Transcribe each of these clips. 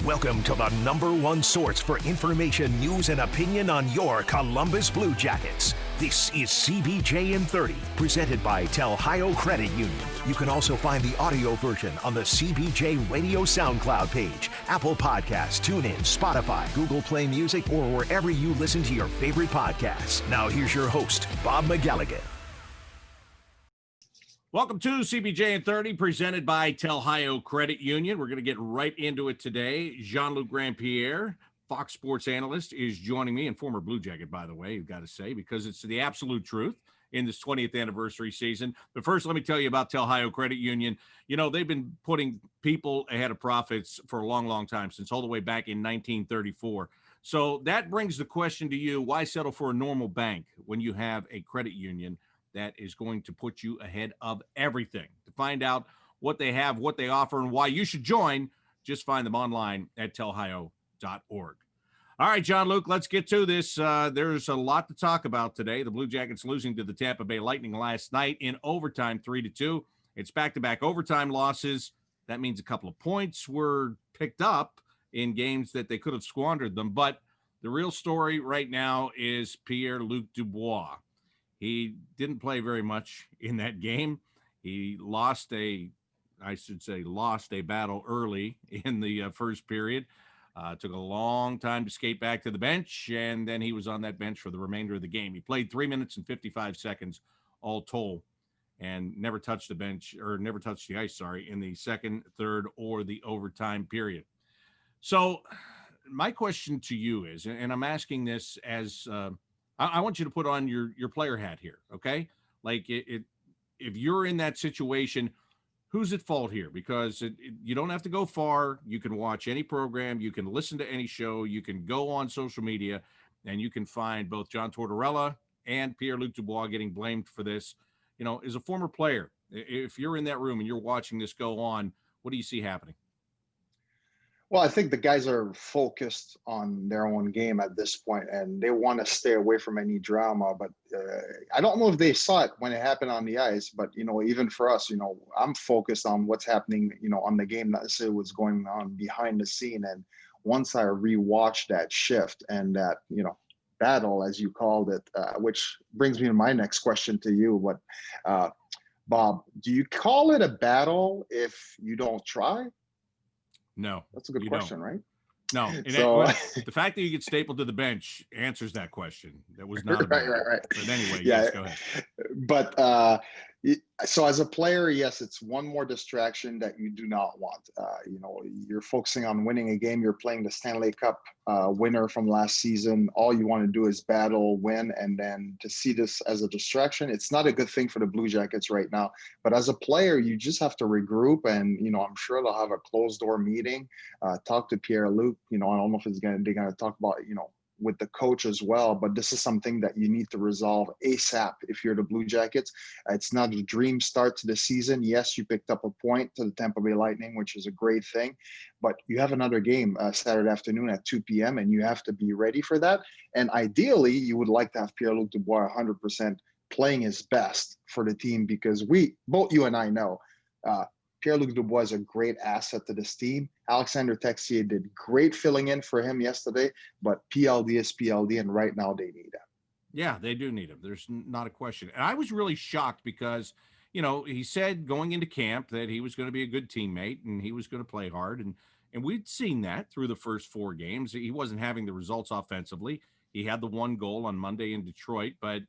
Welcome to the #1 source for information, news, and opinion on your Columbus Blue Jackets. This is CBJ in 30, presented by Telhio Credit Union. You can also find the audio version on the CBJ Radio SoundCloud page, Apple Podcasts, TuneIn, Spotify, Google Play Music, or wherever you listen to your favorite podcasts. Now here's your host, Bob McElligott. Welcome to CBJ in 30, presented by Telhio Credit Union. We're going to get right into it today. Jean-Luc Grand-Pierre, Fox Sports analyst, is joining me, and former Blue Jacket, by the way, you've got to say, because it's the absolute truth in this 20th anniversary season. But first, let me tell you about Telhio Credit Union. You know, they've been putting people ahead of profits for a long, long time, since all the way back in 1934. So that brings the question to you, why settle for a normal bank when you have a credit union that is going to put you ahead of everything? To find out what they have, what they offer, and why you should join, just find them online at telhio.org. All right, Jean-Luc, let's get to this. There's a lot to talk about today. The Blue Jackets losing to the Tampa Bay Lightning last night in overtime, 3-2. It's back-to-back overtime losses. That means a couple of points were picked up in games that they could have squandered them. But the real story right now is Pierre-Luc Dubois. He didn't play very much in that game. He lost a battle early in the first period. Took a long time to skate back to the bench, and then he was on that bench for the remainder of the game. He played 3 minutes and 55 seconds all told, and never touched the ice, in the second, third, or the overtime period. So my question to you is, and I'm asking this as I want you to put on your player hat here, okay? Like, if you're in that situation, who's at fault here? Because you don't have to go far. You can watch any program. You can listen to any show. You can go on social media, and you can find both John Tortorella and Pierre-Luc Dubois getting blamed for this. You know, as a former player, if you're in that room and you're watching this go on, what do you see happening? Well, I think the guys are focused on their own game at this point, and they want to stay away from any drama. But I don't know if they saw it when it happened on the ice. But, you know, even for us, you know, I'm focused on what's happening, you know, on the game, not necessarily what's going on behind the scene. And once I rewatched that shift and that, you know, battle, as you called it, which brings me to my next question to you. Bob, do you call it a battle if you don't try? No, that's a good question, right? No, and the fact that you get stapled to the bench answers that question. That was not right. But anyway, yeah. Yes, go ahead. But so as a player, yes, it's one more distraction that you do not want. You know, you're focusing on winning a game. You're playing the Stanley Cup winner from last season. All you want to do is battle, win, and then to see this as a distraction, it's not a good thing for the Blue Jackets right now. But as a player, you just have to regroup, and you know, I'm sure they'll have a closed door meeting. Talk to Pierre-Luc. You know, I don't know if they're going to talk about, you know, with the coach as well, but this is something that you need to resolve ASAP if you're the Blue Jackets. It's not a dream start to the season. Yes, you picked up a point to the Tampa Bay Lightning, which is a great thing, but you have another game Saturday afternoon at 2 p.m. and you have to be ready for that. And ideally, you would like to have Pierre-Luc Dubois 100% playing his best for the team, because both you and I know, Pierre-Luc Dubois is a great asset to this team. Alexander Texier did great filling in for him yesterday, but PLD is PLD, and right now they need him. Yeah, they do need him. There's not a question. And I was really shocked because, you know, he said going into camp that he was going to be a good teammate and he was going to play hard. And we'd seen that through the first 4 games. He wasn't having the results offensively. He had the 1 goal on Monday in Detroit, but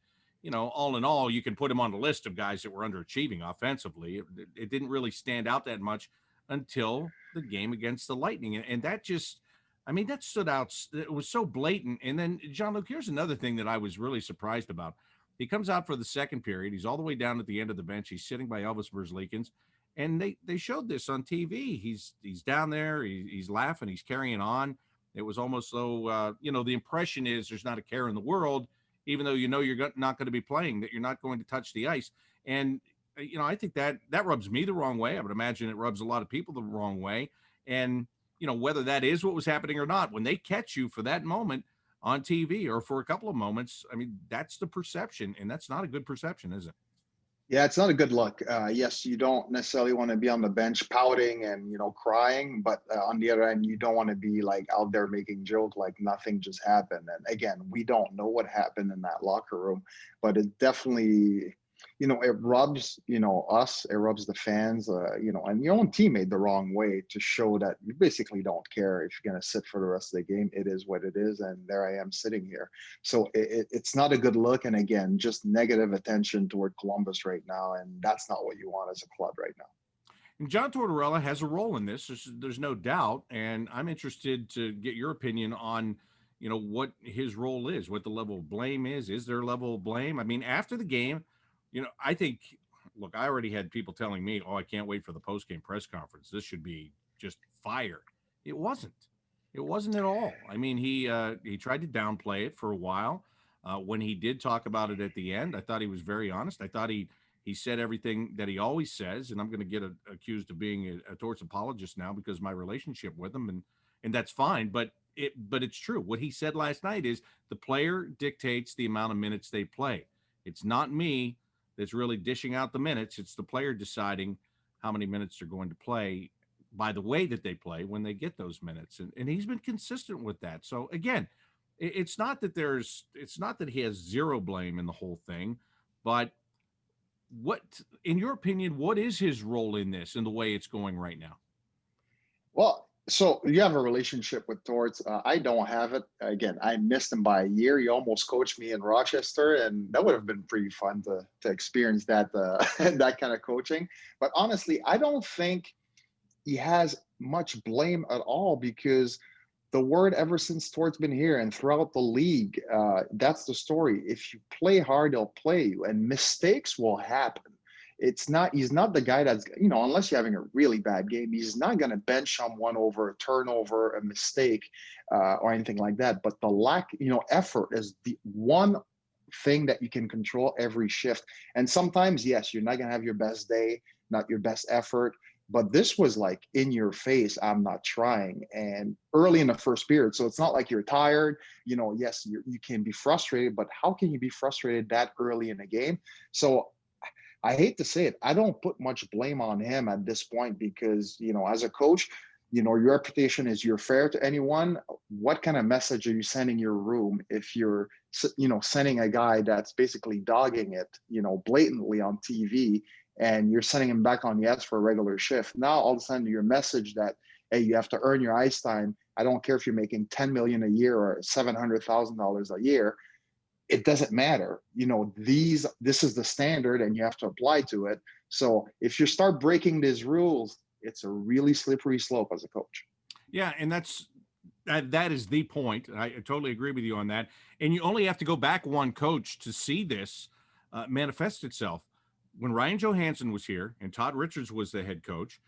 you know, all in all, you can put him on the list of guys that were underachieving offensively. It didn't really stand out that much until the game against the Lightning. And that just, I mean, that stood out. It was so blatant. And then, Jean-Luc, here's another thing that I was really surprised about. He comes out for the second period. He's all the way down at the end of the bench. He's sitting by Elvis Verzlikins. And they showed this on TV. He's down there. He's laughing. He's carrying on. It was almost though, you know, the impression is there's not a care in the world, even though you know you're not going to be playing, that you're not going to touch the ice. And, you know, I think that rubs me the wrong way. I would imagine it rubs a lot of people the wrong way. And, you know, whether that is what was happening or not, when they catch you for that moment on TV or for a couple of moments, I mean, that's the perception, and that's not a good perception, is it? Yeah, it's not a good look. Yes, you don't necessarily want to be on the bench pouting and crying, but on the other end, you don't want to be like out there making joke like nothing just happened. And again, we don't know what happened in that locker room, but it definitely, it rubs us, it rubs the fans, and your own teammate the wrong way to show that you basically don't care if you're gonna sit for the rest of the game. It is what it is, and there I am sitting here. So it's not a good look. And again, just negative attention toward Columbus right now. And that's not what you want as a club right now. And John Tortorella has a role in this. There's no doubt. And I'm interested to get your opinion on, what his role is, what the level of blame is. Is there a level of blame? I mean, after the game, I think, look, I already had people telling me, oh, I can't wait for the post-game press conference. This should be just fire. It wasn't. It wasn't at all. I mean, he tried to downplay it for a while. When he did talk about it at the end, I thought he was very honest. I thought he said everything that he always says, and I'm going to get accused of being a torts apologist now because of my relationship with him, and that's fine. But it's true. What he said last night is the player dictates the amount of minutes they play. It's not me that's really dishing out the minutes. It's the player deciding how many minutes they're going to play by the way that they play when they get those minutes. And he's been consistent with that. So again, it's not that he has zero blame in the whole thing, but what, in your opinion, what is his role in this and the way it's going right now? Well, so you have a relationship with Torts. I don't have it. Again, I missed him by a year. He almost coached me in Rochester, and that would have been pretty fun to experience that that kind of coaching. But honestly, I don't think he has much blame at all, because the word ever since Tort's been here and throughout the league, that's the story. If you play hard, they'll play you, and mistakes will happen. He's not the guy that's, unless you're having a really bad game, he's not going to bench someone over a turnover, a mistake, or anything like that. But the lack, effort is the one thing that you can control every shift. And sometimes, yes, you're not going to have your best day, not your best effort. But this was like in your face, I'm not trying. And early in the first period. So it's not like you're tired. Yes, you can be frustrated, but how can you be frustrated that early in the game? So I hate to say it, I don't put much blame on him at this point, because, as a coach, your reputation is you're fair to anyone. What kind of message are you sending your room if you're, sending a guy that's basically dogging it, blatantly on TV, and you're sending him back on the ice for a regular shift? Now, all of a sudden, your message that, hey, you have to earn your ice time. I don't care if you're making $10 million a year or $700,000 a year. It doesn't matter. This is the standard, and you have to apply to it. So if you start breaking these rules, it's a really slippery slope as a coach. Yeah, and that is the point. I totally agree with you on that. And you only have to go back one coach to see this manifest itself. When Ryan Johansson was here and Todd Richards was the head coach,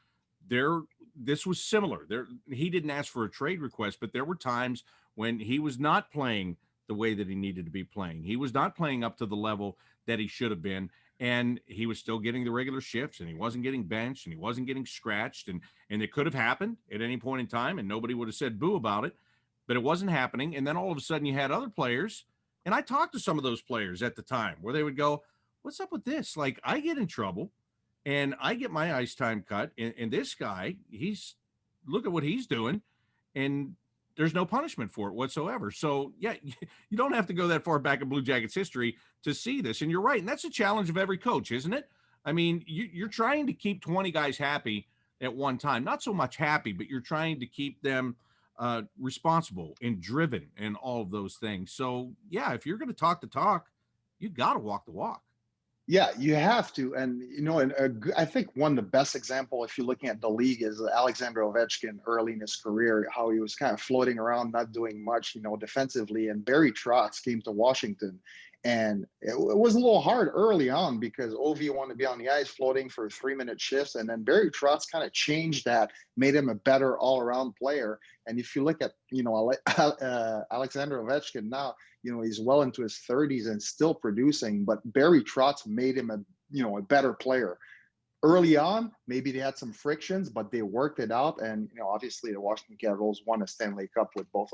this was similar. He didn't ask for a trade request, but there were times when he was not playing the way that he needed to be playing. He was not playing up to the level that he should have been, and he was still getting the regular shifts, and he wasn't getting benched, and he wasn't getting scratched, and it could have happened at any point in time, and nobody would have said boo about it, but it wasn't happening. And then all of a sudden you had other players, and I talked to some of those players at the time where they would go, what's up with this? Like, I get in trouble and I get my ice time cut, and this guy, look at what he's doing, and there's no punishment for it whatsoever. So yeah, you don't have to go that far back in Blue Jackets history to see this. And you're right. And that's a challenge of every coach, isn't it? I mean, you're trying to keep 20 guys happy at one time, not so much happy, but you're trying to keep them responsible and driven and all of those things. So yeah, if you're going to talk the talk, you got to walk the walk. Yeah, you have to. And, I think one of the best example, if you're looking at the league, is Alexander Ovechkin early in his career, how he was kind of floating around, not doing much, defensively. And Barry Trotz came to Washington, and it was a little hard early on because Ovi wanted to be on the ice floating for 3-minute shifts. And then Barry Trotz kind of changed that, made him a better all-around player. And if you look at, Alexander Ovechkin now, he's well into his 30s and still producing, but Barry Trotz made him a better player. early on, maybe they had some frictions, but they worked it out. And obviously, the Washington Capitals won a Stanley Cup with both,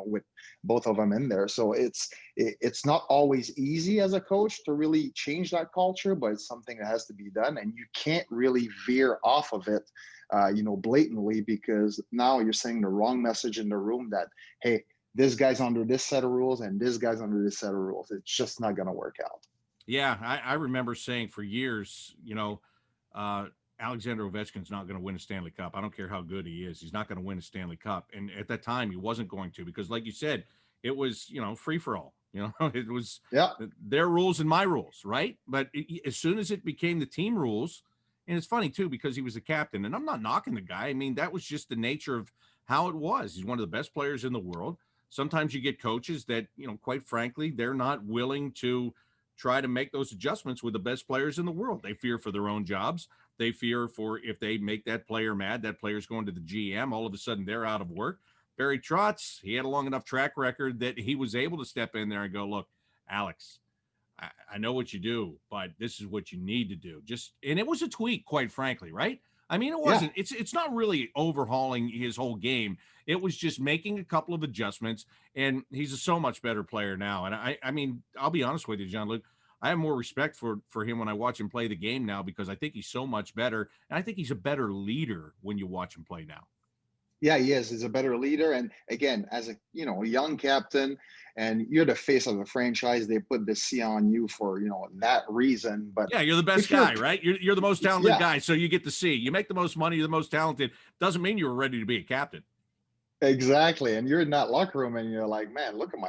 with both of them in there. So it's not always easy as a coach to really change that culture, but it's something that has to be done, and you can't really veer off of it, blatantly, because now you're saying the wrong message in the room that, hey, this guy's under this set of rules and this guy's under this set of rules. It's just not going to work out. Yeah, I remember saying for years, Alexander Ovechkin's not going to win a Stanley Cup. I don't care how good he is. He's not going to win a Stanley Cup. And at that time, he wasn't going to, because like you said, it was, free for all. It was their rules and my rules, right? But as soon as it became the team rules, and it's funny too, because he was the captain, and I'm not knocking the guy. I mean, that was just the nature of how it was. He's one of the best players in the world. Sometimes you get coaches that, quite frankly, they're not willing to try to make those adjustments with the best players in the world. They fear for their own jobs. They fear for, if they make that player mad, that player's going to the GM. All of a sudden they're out of work. Barry Trotz, he had a long enough track record that he was able to step in there and go, look, Alex, I know what you do, but this is what you need to do. And it was a tweak, quite frankly, right? I mean, it wasn't, it's not really overhauling his whole game. It was just making a couple of adjustments, and he's a so much better player now. And I mean, I'll be honest with you, Jean-Luc, I have more respect for him when I watch him play the game now, because I think he's so much better. And I think he's a better leader when you watch him play now. Yeah, he is. He's a better leader. And again, as a young captain, and you're the face of the franchise, they put the C on you for that reason. But yeah, you're the best guy, right? You're the most talented guy, so you get the C. You make the most money, you're the most talented. Doesn't mean you were ready to be a captain. Exactly. And you're in that locker room, and you're like, man, look at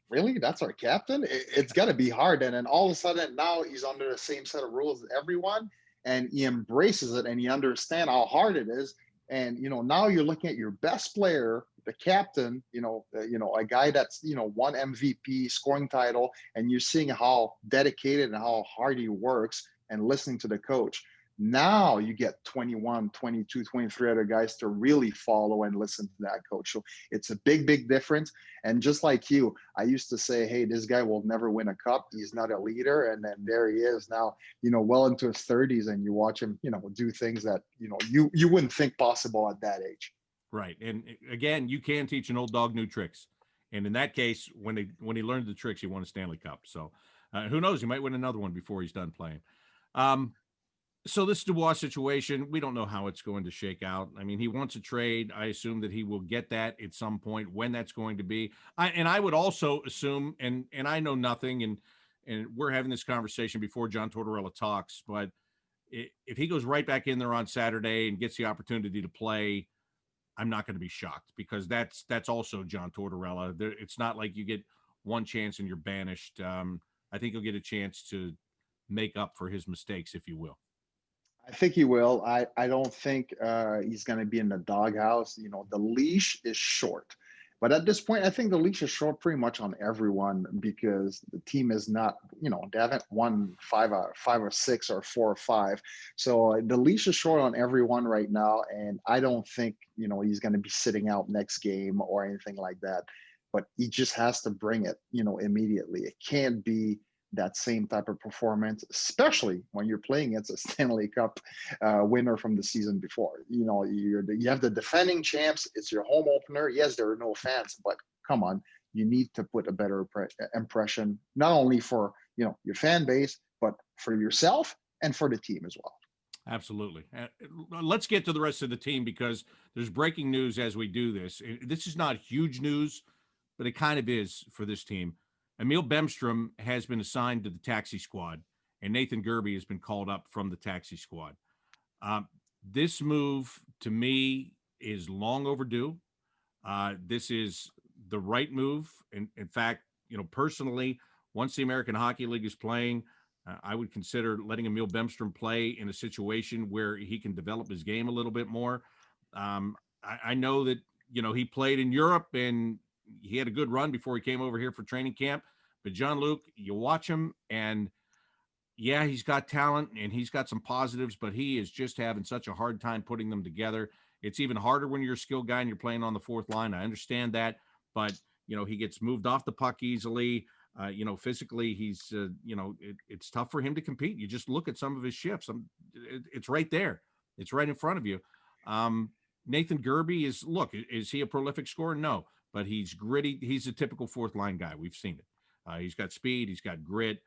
really? That's our captain? It's got to be hard. And then all of a sudden, now he's under the same set of rules as everyone, and he embraces it, and he understands how hard it is. And now you're looking at your best player, the captain, a guy that's won MVP, scoring title, and you're seeing how dedicated and how hard he works, and listening to the coach. Now you get 21, 22, 23 other guys to really follow and listen to that coach. So it's a big, big difference. And just like you, I used to say, hey, this guy will never win a cup. He's not a leader. And then there he is now, well into his 30s, and you watch him, do things that, you wouldn't think possible at that age. Right. And again, you can teach an old dog new tricks. And in that case, when he learned the tricks, he won a Stanley Cup. So who knows? He might win another one before he's done playing. So this Dubois situation, we don't know how it's going to shake out. I mean, he wants a trade. I assume that he will get that at some point. When that's going to be, I would also assume, and I know nothing, and we're having this conversation before John Tortorella talks, but if he goes right back in there on Saturday and gets the opportunity to play, I'm not going to be shocked, because that's also John Tortorella. It's not like you get one chance and you're banished. I think he'll get a chance to make up for his mistakes, if you will. I think he will. I don't think he's going to be in the doghouse. The leash is short. But at this point, I think the leash is short pretty much on everyone, because the team is not, they haven't won five or six or 4 or 5. So the leash is short on everyone right now. And I don't think, he's going to be sitting out next game or anything like that. But he just has to bring it, immediately. It can't be that same type of performance, especially when you're playing against a Stanley Cup winner from the season before. You have the defending champs. It's your home opener. Yes, there are no fans, but come on, you need to put a better impression, not only for your fan base, but for yourself and for the team as well. Absolutely. Let's get to the rest of the team, because there's breaking news as we do this. This is not huge news, but it kind of is for this team. Emil Bemstrom has been assigned to the taxi squad, and Nathan Gerby has been called up from the taxi squad. This move, to me, is long overdue. This is the right move. In fact, personally, once the American Hockey League is playing, I would consider letting Emil Bemstrom play in a situation where he can develop his game a little bit more. I know that, he played in Europe, and he had a good run before he came over here for training camp. But Jean-Luc, you watch him, and yeah, he's got talent and he's got some positives, but he is just having such a hard time putting them together. It's even harder when you're a skilled guy and you're playing on the fourth line. I understand that, but he gets moved off the puck easily. Physically, he's, it's tough for him to compete. You just look at some of his shifts. It's right there. It's right in front of you. Nathan Gerby is he a prolific scorer? No, but he's gritty. He's a typical fourth line guy. We've seen it. He's got speed. He's got grit.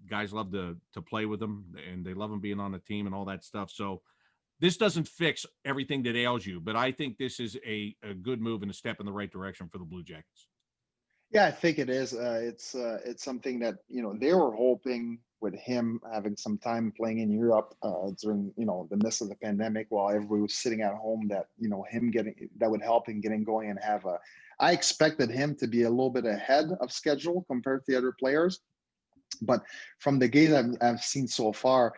Guys love to play with him, and they love him being on the team and all that stuff. So this doesn't fix everything that ails you, but I think this is a good move and a step in the right direction for the Blue Jackets. Yeah, I think it is. It's something that they were hoping with him having some time playing in Europe during the midst of the pandemic while everybody was sitting at home, that him getting that would help him getting going and have a. I expected him to be a little bit ahead of schedule compared to the other players, but from the games I've seen so far,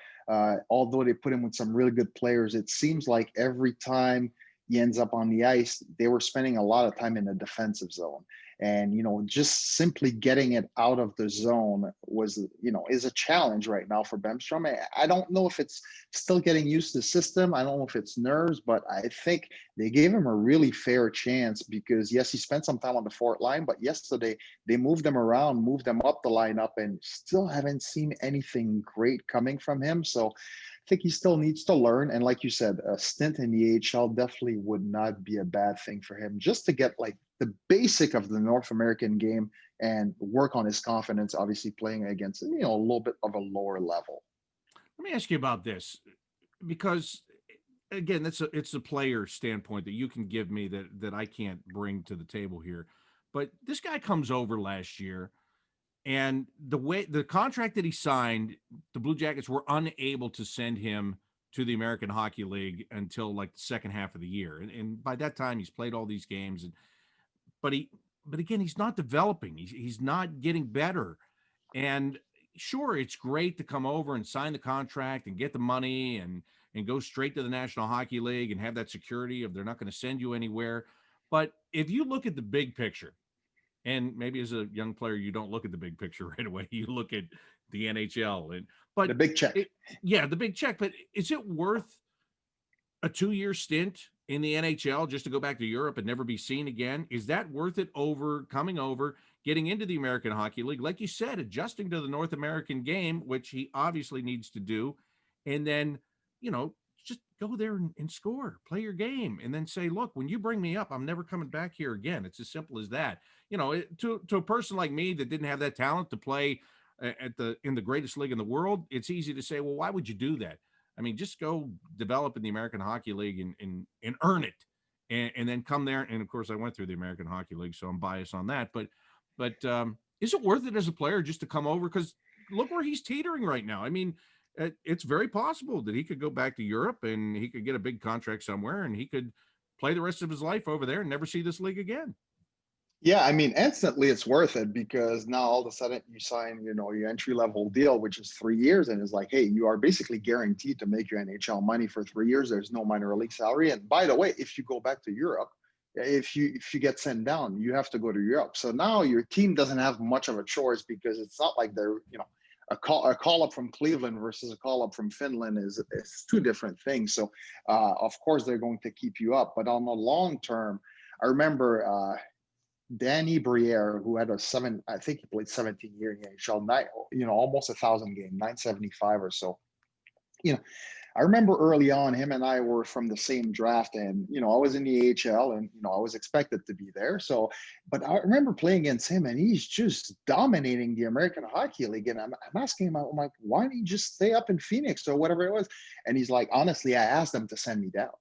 although they put him with some really good players, it seems like every time he ends up on the ice, they were spending a lot of time in the defensive zone. And, just simply getting it out of the zone is a challenge right now for Bemstrom. I don't know if it's still getting used to the system. I don't know if it's nerves, but I think they gave him a really fair chance because, yes, he spent some time on the fourth line, but yesterday they moved him around, moved him up the lineup, and still haven't seen anything great coming from him. So I think he still needs to learn. And like you said, a stint in the AHL definitely would not be a bad thing for him, just to get like the basic of the North American game and work on his confidence, obviously playing against, a little bit of a lower level. Let me ask you about this, because again, it's a player standpoint that you can give me that I can't bring to the table here. But this guy comes over last year, and the contract that he signed, the Blue Jackets were unable to send him to the American Hockey League until like the second half of the year. And by that time he's played all these games, but again, he's not developing. He's not getting better. And sure, it's great to come over and sign the contract and get the money and go straight to the National Hockey League and have that security of they're not going to send you anywhere. But if you look at the big picture, and maybe as a young player, you don't look at the big picture right away. You look at the NHL, but the big check. The big check. But is it worth a 2-year stint in the NHL just to go back to Europe and never be seen again? Is that worth it over coming over, getting into the American Hockey League? Like you said, adjusting to the North American game, which he obviously needs to do. And then, just go there and score, play your game, and then say, look, when you bring me up, I'm never coming back here again. It's as simple as that. To a person like me that didn't have that talent to play in the greatest league in the world, it's easy to say, well, why would you do that? I mean, just go develop in the American Hockey League and earn it, and then come there. And of course, I went through the American Hockey League, so I'm biased on that. But is it worth it as a player just to come over? Because look where he's teetering right now. I mean, it's very possible that he could go back to Europe and he could get a big contract somewhere, and he could play the rest of his life over there and never see this league again. Yeah, I mean, instantly it's worth it because now all of a sudden you sign, your entry level deal, which is 3 years, and it's like, hey, you are basically guaranteed to make your NHL money for 3 years. There's no minor league salary, and by the way, if you go back to Europe, if you get sent down, you have to go to Europe. So now your team doesn't have much of a choice because it's not like they're, a call up from Cleveland versus a call up from Finland is two different things. So of course they're going to keep you up, but on the long term, I remember. Danny Briere, who had I think he played 17 years in the NHL, almost 1,000 games, 975 or so. I remember early on, him and I were from the same draft, and I was in the AHL, and I was expected to be there. So, but I remember playing against him, and he's just dominating the American Hockey League. And I'm asking him, I'm like, why don't you just stay up in Phoenix or whatever it was? And he's like, honestly, I asked them to send me down,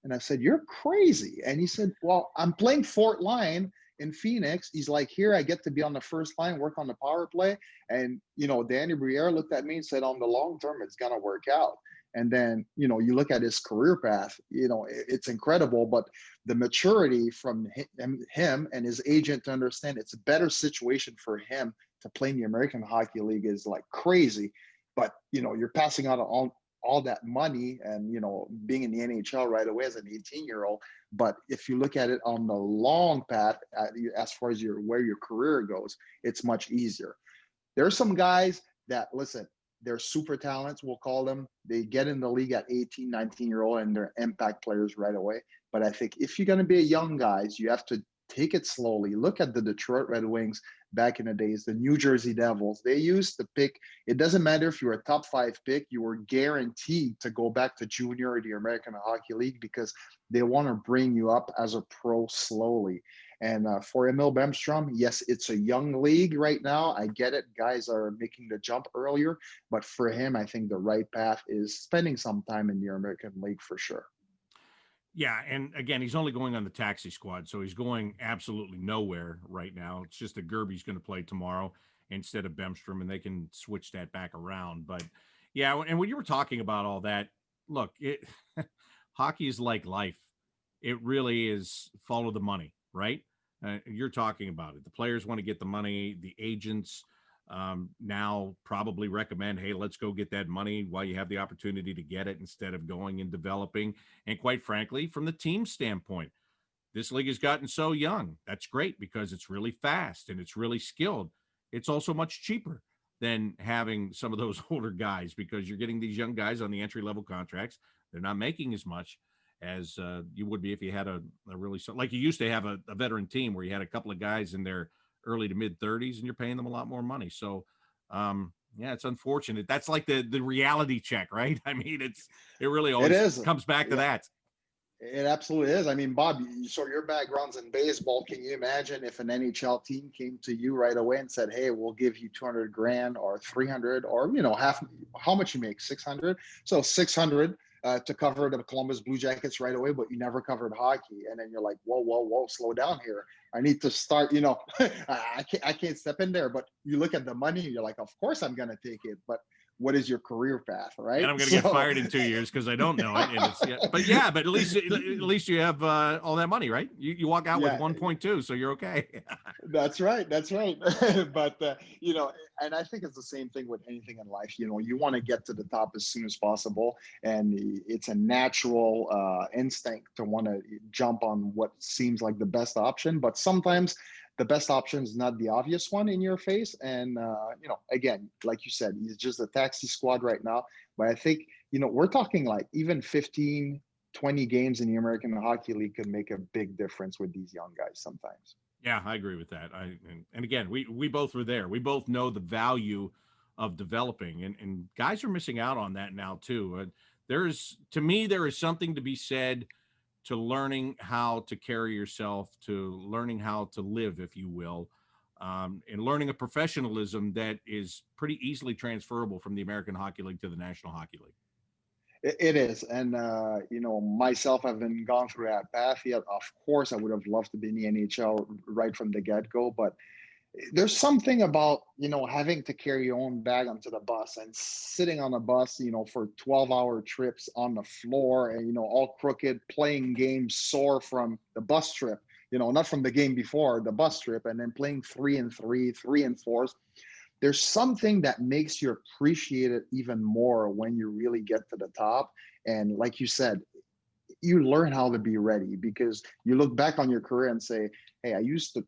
and I said, you're crazy. And he said, well, I'm playing fourth line in Phoenix. He's like, here I get to be on the first line, work on the power play. And Danny Briere looked at me and said, on the long term, it's gonna work out. And then you look at his career path, it's incredible. But the maturity from him and his agent to understand it's a better situation for him to play in the American Hockey League is like crazy. But you're passing out all that money and being in the NHL right away as an 18-year-old. But if you look at it on the long path, as far as where your career goes, it's much easier. There's some guys that, listen, they're super talents, we'll call them. They get in the league at 18, 19-year-old and they're impact players right away. But I think if you're going to be a young guy, you have to take it slowly. Look at the Detroit Red Wings back in the days, the New Jersey Devils. They used to pick, it doesn't matter if you're a top 5 pick, you were guaranteed to go back to junior or the American Hockey League because they want to bring you up as a pro slowly. And for Emil Bemstrom, yes, it's a young league right now. I get it. Guys are making the jump earlier. But for him, I think the right path is spending some time in the American League for sure. Yeah, and again, he's only going on the taxi squad, so he's going absolutely nowhere right now. It's just that Gerby's going to play tomorrow instead of Bemstrom, and they can switch that back around. But yeah, and when you were talking about all that, look, hockey is like life. It really is follow the money, right? You're talking about it. The players want to get the money. The agents now probably recommend, hey, let's go get that money while you have the opportunity to get it instead of going and developing. And quite frankly, from the team standpoint, this league has gotten so young. That's great because it's really fast and it's really skilled. It's also much cheaper than having some of those older guys because you're getting these young guys on the entry level contracts. They're not making as much as you would be if you had a really, like you used to have a veteran team where you had a couple of guys in their early to mid 30s and you're paying them a lot more money. So yeah, it's unfortunate. That's like the reality check, right? I mean, it really always comes back to that. It absolutely is. I mean, Bob, so your background's in baseball. Can you imagine if an NHL team came to you right away and said, hey, we'll give you 200 grand or 300 or, half, how much you make, 600? So 600 to cover the Columbus Blue Jackets right away, but you never covered hockey. And then you're like, whoa, slow down here. I need to start, I can't step in there. But you look at the money, you're like, of course I'm going to take it. But what is your career path, right? And I'm going to get fired in 2 years because I don't know it. And but at least you have all that money, right? You walk out with 1.2, so you're okay. That's right. But and I think it's the same thing with anything in life. You want to get to the top as soon as possible, and it's a natural instinct to want to jump on what seems like the best option. But sometimes the best option is not the obvious one in your face. And, again, like you said, he's just a taxi squad right now. But I think, we're talking like even 15, 20 games in the American Hockey League could make a big difference with these young guys sometimes. Yeah, I agree with that. And again, we both were there. We both know the value of developing, and guys are missing out on that now too. To me, there is something to be said to learning how to carry yourself, to learning how to live, if you will, and learning a professionalism that is pretty easily transferable from the American Hockey League to the National Hockey League. It is. And, myself, I've been gone through that path yet. Of course, I would have loved to be in the NHL right from the get-go, but there's something about, having to carry your own bag onto the bus and sitting on the bus, for 12-hour trips on the floor and, all crooked, playing games sore from the bus trip, not from the game before, the bus trip, and then playing 3-3, 3-4s. There's something that makes you appreciate it even more when you really get to the top. And like you said, you learn how to be ready because you look back on your career and say, hey, I used to,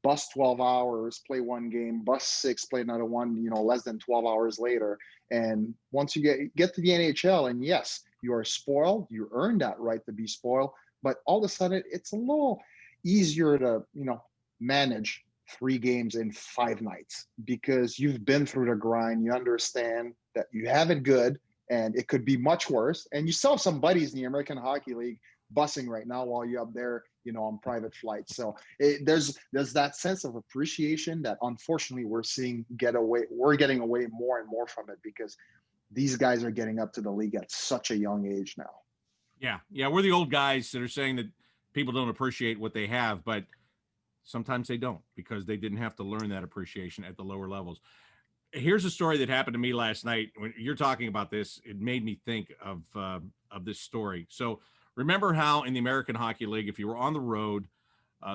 bus 12 hours, play one game, bus 6, play another one, less than 12 hours later. And once you get to the NHL, and yes, you are spoiled, you earn that right to be spoiled, but all of a sudden it's a little easier to, manage 3 games in 5 nights because you've been through the grind. You understand that you have it good and it could be much worse. And you still have some buddies in the American Hockey League busing right now while you're up there, on private flights. So there's that sense of appreciation that unfortunately we're getting away more and more from it because these guys are getting up to the league at such a young age now. Yeah. We're the old guys that are saying that people don't appreciate what they have, but sometimes they don't because they didn't have to learn that appreciation at the lower levels. Here's a story that happened to me last night. When you're talking about this, it made me think of this story. So remember how in the American Hockey League, if you were on the road,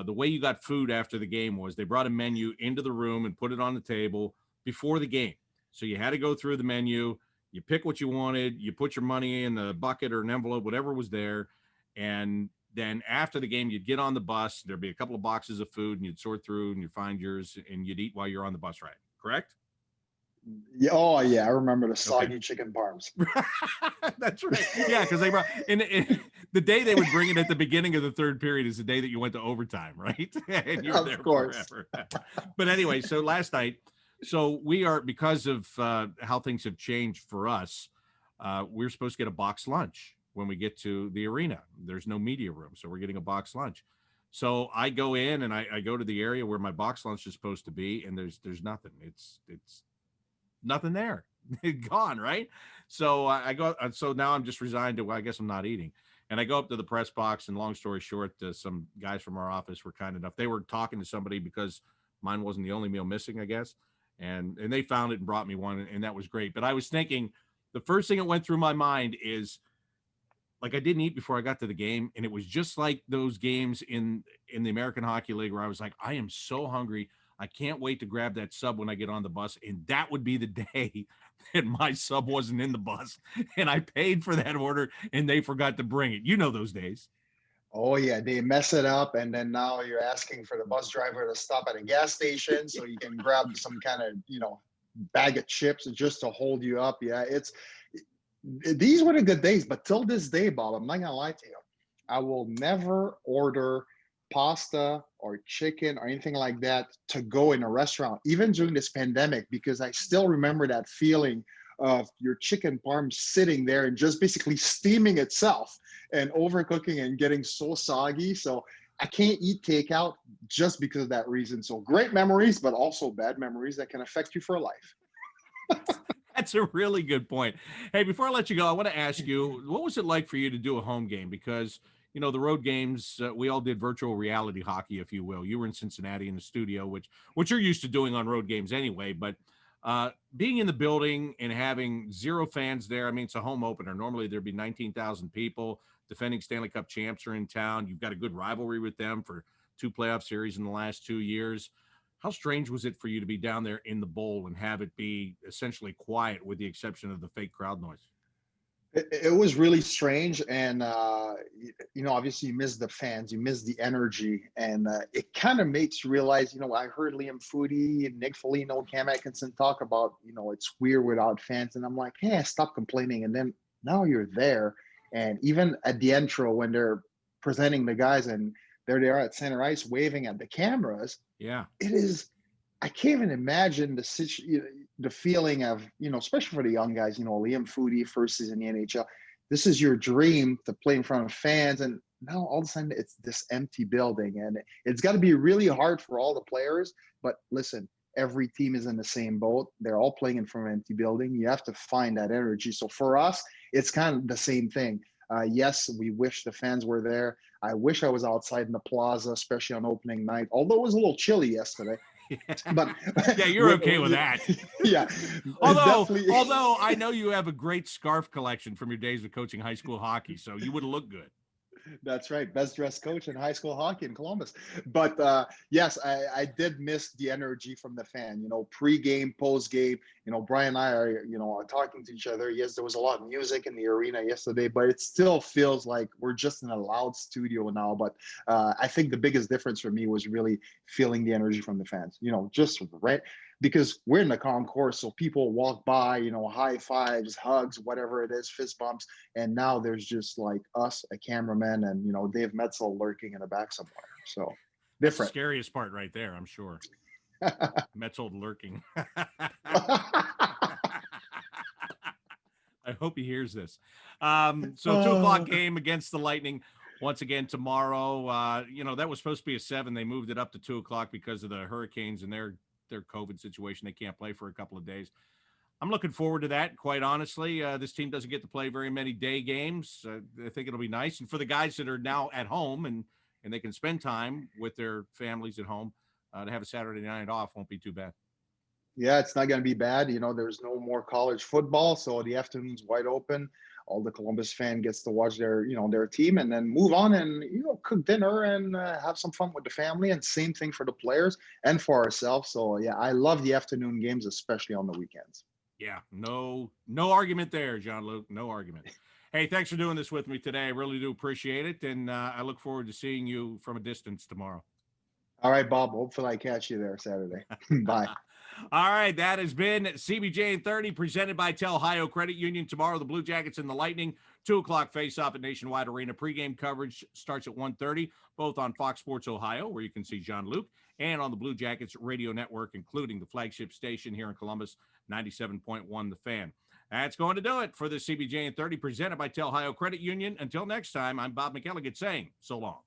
the way you got food after the game was they brought a menu into the room and put it on the table before the game. So you had to go through the menu, you pick what you wanted, you put your money in the bucket or an envelope, whatever was there. And then after the game, you'd get on the bus. There'd be a couple of boxes of food and you'd sort through and you'd find yours and you'd eat while you're on the bus ride. Correct? Yeah, oh yeah, I remember the soggy chicken parms. That's right. Yeah, because they brought in the day they would bring it at the beginning of the third period is the day that you went to overtime, right? And you were there Of course. forever. But anyway, so last night, so we are, because of how things have changed for us, we're supposed to get a box lunch when we get to the arena. There's no media room, so we're getting a box lunch. So I go in and I go to the area where my box lunch is supposed to be, and there's nothing. It's nothing there. Gone, right? So I go, so now I'm just resigned to, well, I guess I'm not eating. And I go up to the press box, and long story short, some guys from our office were kind enough. They were talking to somebody because mine wasn't the only meal missing, I guess. And they found it and brought me one, and that was great. But I was thinking, the first thing that went through my mind is, like, I didn't eat before I got to the game, and it was just like those games in the American Hockey League where I was like, I am so hungry. I can't wait to grab that sub when I get on the bus. And that would be the day that my sub wasn't in the bus, and I paid for that order and they forgot to bring it. You know those days. Oh yeah, they mess it up, and then now you're asking for the bus driver to stop at a gas station so you can grab some kind of bag of chips just to hold you up. Yeah, these were the good days, but till this day, Bob, I'm not gonna lie to you, I will never order pasta or chicken or anything like that to go in a restaurant, even during this pandemic, because I still remember that feeling of your chicken parm sitting there and just basically steaming itself and overcooking and getting so soggy. So I can't eat takeout just because of that reason. So great memories, but also bad memories that can affect you for life. That's a really good point. Hey, before I let you go, I want to ask you, what was it like for you to do a home game? Because, the road games, we all did virtual reality hockey, if you will. You were in Cincinnati in the studio, which you're used to doing on road games anyway. But being in the building and having zero fans there, I mean, it's a home opener. Normally there'd be 19,000 people. Defending Stanley Cup champs are in town. You've got a good rivalry with them for 2 playoff series in the last 2 years. How strange was it for you to be down there in the bowl and have it be essentially quiet with the exception of the fake crowd noise? It was really strange, and obviously you miss the fans, you miss the energy, and it kind of makes you realize. I heard Liam Foudy and Nick Foligno, Cam Atkinson talk about, it's weird without fans, and I'm like, hey, stop complaining. And then now you're there, and even at the intro when they're presenting the guys, and there they are at center ice waving at the cameras. Yeah, it is. I can't even imagine the feeling of, especially for the young guys, Liam Foudy, first season in the NHL. This is your dream to play in front of fans. And now all of a sudden it's this empty building. And it's got to be really hard for all the players. But listen, every team is in the same boat. They're all playing in front of an empty building. You have to find that energy. So for us, it's kind of the same thing. Yes, we wish the fans were there. I wish I was outside in the plaza, especially on opening night, although it was a little chilly yesterday. But yeah, you're okay with that. Yeah. Although I know you have a great scarf collection from your days of coaching high school hockey, so you would look good. That's right. Best dressed coach in high school hockey in Columbus. But yes, I did miss the energy from the fan, pre-game, post-game. Brian and I are, talking to each other. Yes, there was a lot of music in the arena yesterday, but it still feels like we're just in a loud studio now. But I think the biggest difference for me was really feeling the energy from the fans, just right. Because we're in the concourse, so people walk by, high fives, hugs, whatever it is, fist bumps. And now there's just like us, a cameraman, and, Dave Metzel lurking in the back somewhere. So different. That's the scariest part right there, I'm sure. Metzel lurking. I hope he hears this. So 2:00 game against the Lightning. Once again tomorrow. That was supposed to be a 7. They moved it up to 2:00 because of the Hurricanes and their COVID situation. They can't play for a couple of days. I'm looking forward to that. Quite honestly, this team doesn't get to play very many day games. I think it'll be nice. And for the guys that are now at home and they can spend time with their families at home, to have a Saturday night off won't be too bad. Yeah, it's not going to be bad. There's no more college football, so the afternoon's wide open. All the Columbus fan gets to watch their team and then move on and, cook dinner and have some fun with the family. And same thing for the players and for ourselves. So, yeah, I love the afternoon games, especially on the weekends. Yeah, no argument there, Jean-Luc. No argument. Hey, thanks for doing this with me today. I really do appreciate it. And I look forward to seeing you from a distance tomorrow. All right, Bob. Hopefully I catch you there Saturday. Bye. All right, that has been CBJ and 30 presented by Telhio Credit Union. Tomorrow, the Blue Jackets and the Lightning, 2:00 face-off at Nationwide Arena. Pregame coverage starts at 1:30, both on Fox Sports Ohio, where you can see Jean-Luc, and on the Blue Jackets radio network, including the flagship station here in Columbus, 97.1 The Fan. That's going to do it for the CBJ and 30 presented by Telhio Credit Union. Until next time, I'm Bob McElligott saying so long.